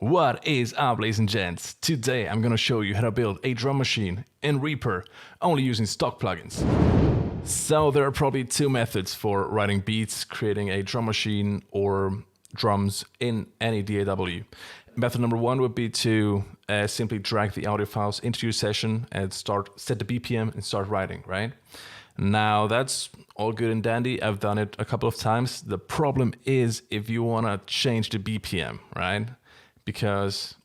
What is up, ladies and gents? Today I'm gonna show you how to build a drum machine in Reaper only using stock plugins. So there are probably two methods for writing beats, creating a drum machine or drums in any DAW. Method number one would be to simply drag the audio files into your session and set the BPM and start writing, right? Now that's all good and dandy. I've done it a couple of times. The problem is if you wanna change the BPM, right? Because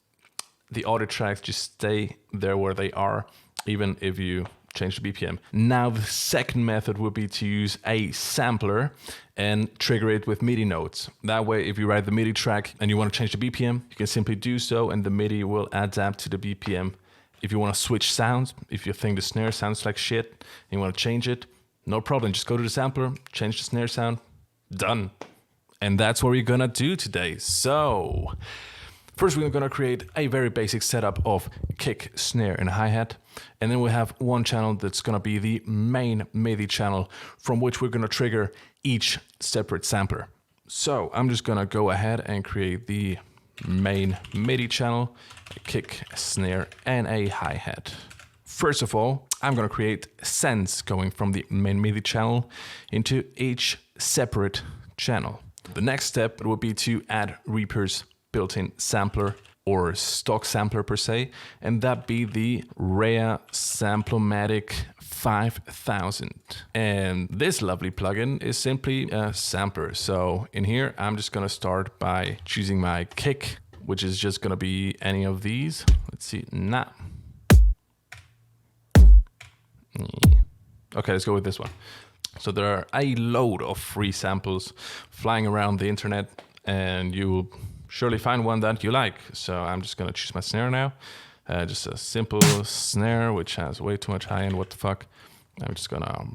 the audio tracks just stay there where they are, even if you change the BPM. Now the second method would be to use a sampler and trigger it with MIDI notes. That way, if you write the MIDI track and you want to change the BPM, you can simply do so and the MIDI will adapt to the BPM. If you want to switch sounds, if you think the snare sounds like shit and you want to change it, no problem, just go to the sampler, change the snare sound, done. And that's what we're gonna do today. So first, we're going to create a very basic setup of kick, snare, and hi-hat. And then we have one channel that's going to be the main MIDI channel from which we're going to trigger each separate sampler. So I'm just going to go ahead and create the main MIDI channel, a kick, a snare, and a hi-hat. First of all, I'm going to create sends going from the main MIDI channel into each separate channel. The next step would be to add Reaper's built-in sampler or stock sampler per se, and that be the Rare Samplomatic 5000. And this lovely plugin is simply a sampler. So in here, I'm just gonna start by choosing my kick, which is just gonna be any of these. Let's see, Okay, let's go with this one. So there are a load of free samples flying around the internet, and you will surely find one that you like. So I'm just gonna choose my snare now. Just a simple snare, which has way too much high end, what the fuck. I'm just gonna,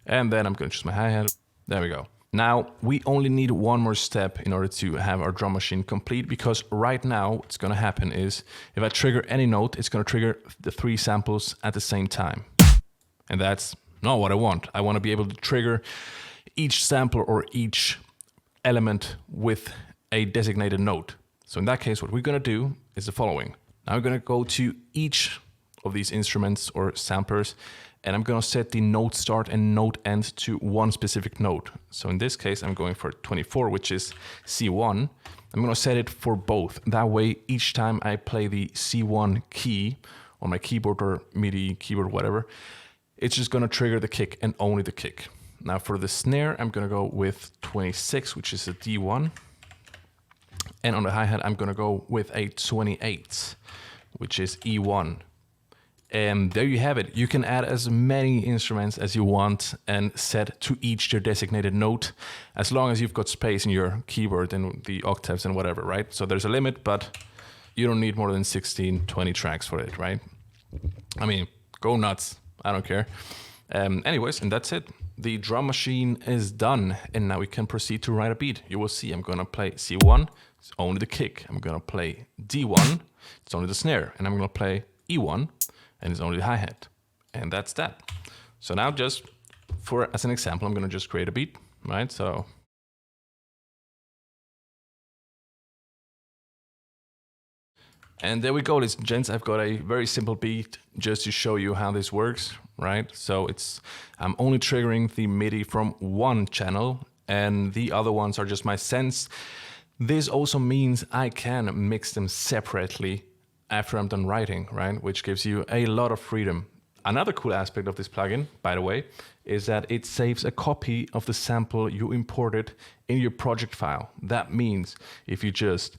and then I'm gonna choose my hi-hat. There we go. Now, we only need one more step in order to have our drum machine complete, because right now what's gonna happen is if I trigger any note, it's gonna trigger the three samples at the same time. And that's not what I want. I wanna be able to trigger each sample or each element with a designated note. So in that case, what we're gonna do is the following. Now I'm gonna go to each of these instruments or samplers, and I'm gonna set the note start and note end to one specific note. So in this case, I'm going for 24, which is C1. I'm gonna set it for both. That way, each time I play the C1 key on my keyboard or MIDI keyboard, whatever, it's just gonna trigger the kick and only the kick. Now for the snare, I'm gonna go with 26, which is a D1. And on the hi-hat, I'm gonna go with a 28, which is E1. And there you have it. You can add as many instruments as you want and set to each their designated note, as long as you've got space in your keyboard and the octaves and whatever, right? So there's a limit, but you don't need more than 16, 20 tracks for it, right? I mean, go nuts, I don't care. Anyways, and that's it. The drum machine is done, and now we can proceed to write a beat. You will see I'm gonna play C1, it's only the kick. I'm gonna play D1, it's only the snare. And I'm gonna play E1, and it's only the hi-hat. And that's that. So now just as an example, I'm gonna just create a beat, right? So and there we go, ladies and gents. I've got a very simple beat just to show you how this works, right? So I'm only triggering the MIDI from one channel, and the other ones are just my sends. This also means I can mix them separately after I'm done writing, right? Which gives you a lot of freedom. Another cool aspect of this plugin, by the way, is that it saves a copy of the sample you imported in your project file. That means if you just,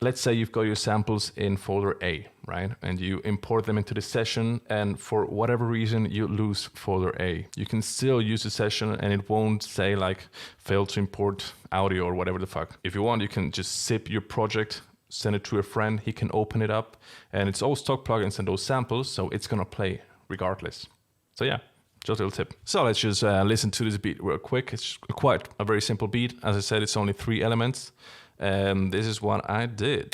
let's say you've got your samples in folder A, right? And you import them into the session, and for whatever reason, you lose folder A. You can still use the session and it won't say like failed to import audio or whatever the fuck. If you want, you can just zip your project, send it to a friend, he can open it up, and it's all stock plugins and those samples, so it's gonna play regardless. So yeah, just a little tip. So let's just listen to this beat real quick. It's quite a very simple beat. As I said, it's only 3 elements. This is what I did.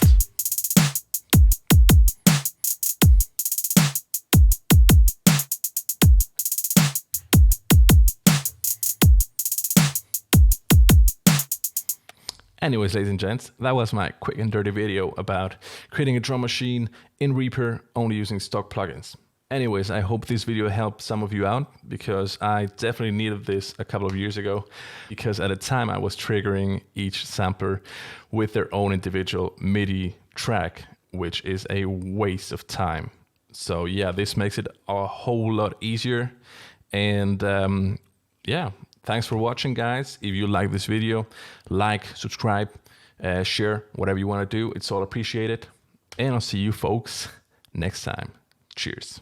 Anyways, ladies and gents, that was my quick and dirty video about creating a drum machine in Reaper only using stock plugins. Anyways, I hope this video helped some of you out, because I definitely needed this a couple of years ago, because at the time I was triggering each sampler with their own individual MIDI track, which is a waste of time. So yeah, this makes it a whole lot easier. And yeah, thanks for watching, guys. If you like this video, like, subscribe, share, whatever you want to do. It's all appreciated. And I'll see you folks next time. Cheers.